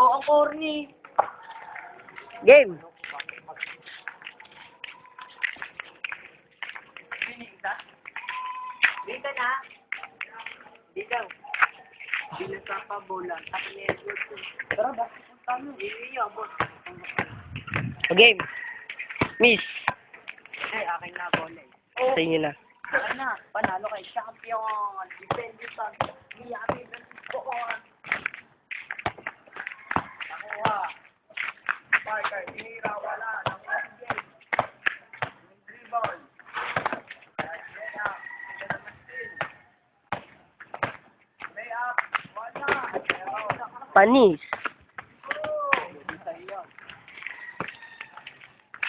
Oo, ang corny. Game. Dito na. Dito. Pinagpapabola. Tara ba? Tama. Iyo, boss. Game. Miss. Eh, akin na bola eh. Sa inyo na. Akin na. Panalo kay champion. Depende sa Miami ng Sikoon. Nakuha. Parker, tinira, wala. Nakuha si Jay. Yung dribble. Layup. Wala. Panis.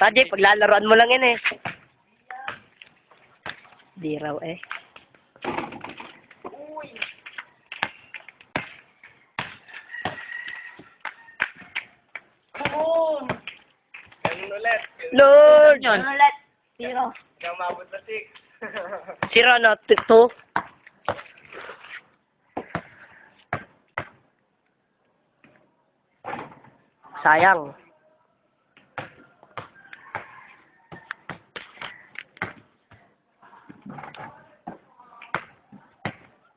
Tajay, paglalaroan mo lang yan eh. Di raw eh. Uy. Boom. Ganun ulit. Lord! Ano ulit? Zero. Kaya mabot na 6. Sira na, 2. Sayang.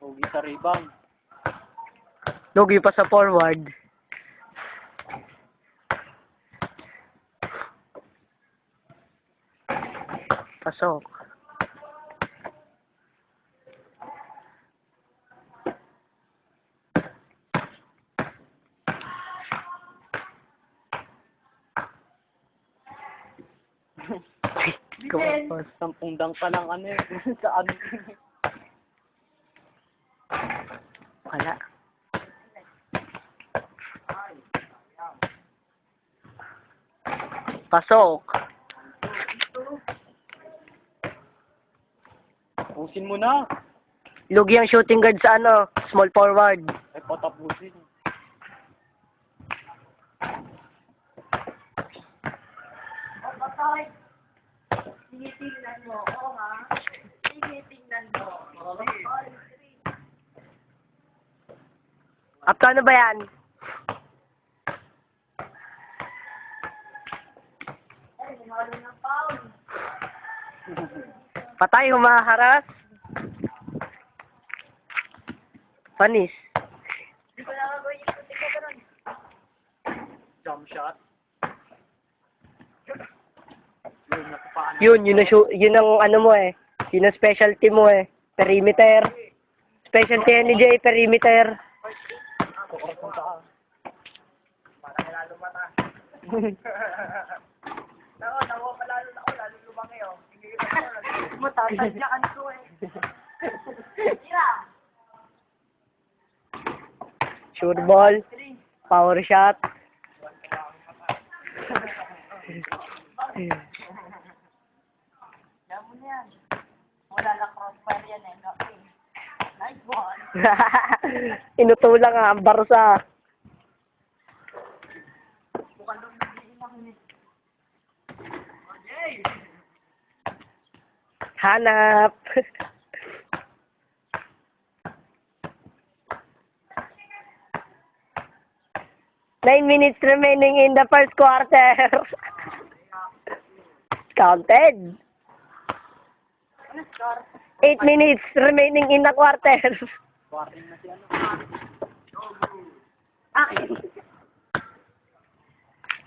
Hugi sa rebound. Lugi pa sa forward. Pasok. Kumapos. 10 dang pa lang ano eh. Sa ano. Wala. Pasok. Pusin mo na. Lugi ang shooting guard sa ano, small forward. Ay, patapusin. Patay. Sige, tingnan mo. Oo, ha? Sige, tingnan mo. Up ka, ano ba yan? Ay, mahalo ng pound. Patay, humaharas. Panis. Hindi ko na gagawin yung puti ko ganun. Jump shot. Yun, nakapaan. Yun ang ano mo eh. Yun ang specialty mo eh. Perimeter. Specialty ni Jay, perimeter. Kukuras ng taa. Para lalo mata. Naku, palalo na ako. Lalo lumaki, oh. Hindi ko na matatadyakan ko, eh. Tira. Sure ball. Power shot. Yan mo na yan. Wala lang crossfire yan, eh. Okay. Nice one. Inutulang nga ang Barca. Mukhang doon nagiging ako, eh. Okay. Hanap. 9 minutes remaining in the first quarter. Counted. Ano score? 8 minutes remaining in the quarter. Warning na si ano. Akin.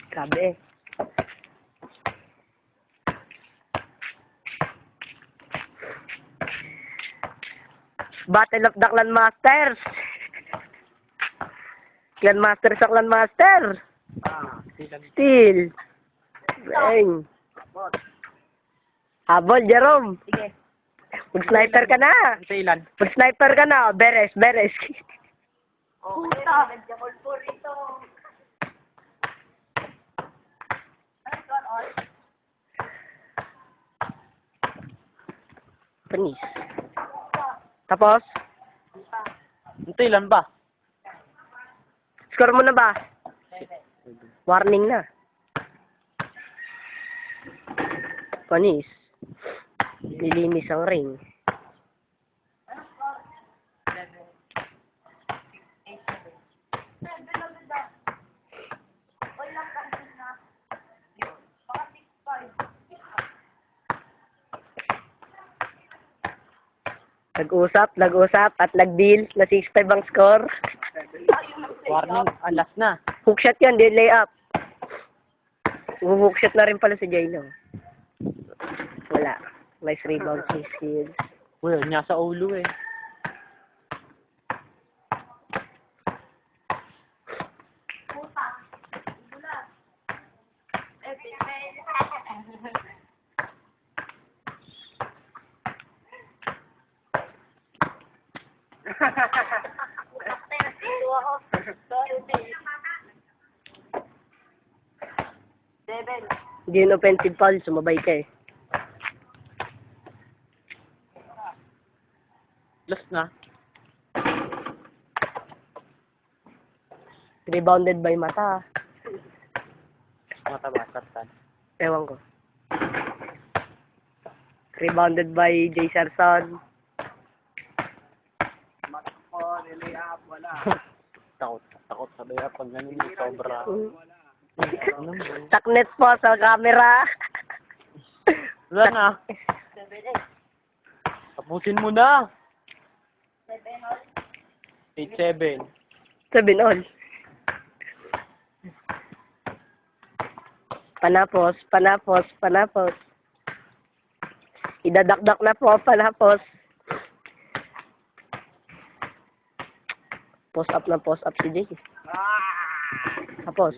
Grabe. Battle of the Clan Masters. Clan Master sa Clan Master. Silang Still. Bang. Habol, Jerome. Sige. Mag-sniper ka na. sa ilan? Mag-sniper ka na. Beres, beres. Puta. Nagjakol po rito. Ano score, all? Panis. Tapos, Ito ilan ba? score mo na ba? Warning na. Panis. Lilinis ang ring. Nag-usap, at nag-deal na 6-5 ang score. Warning, alas na. Hookshot yan, di layup. Hookshot na rin pala si Jaylo. Wala. Nice rebound, 6 kills. Uy, niya sa ulo eh. Hindi yun offensive foul, sumabay ka eh. Last na. Rebounded by Mata. Mataba, sartan. Ewan ko. Rebounded by Jay Sarson. Oh, nilay up, wala. Takot sa daya pag ganun yung sobra. Ano mo? Taknet po sa camera. Wala na. Tapusin mo na. 8-7. 7 all. Panapos. Idadakdak na po, panapos. Post up si Jay. Tapos.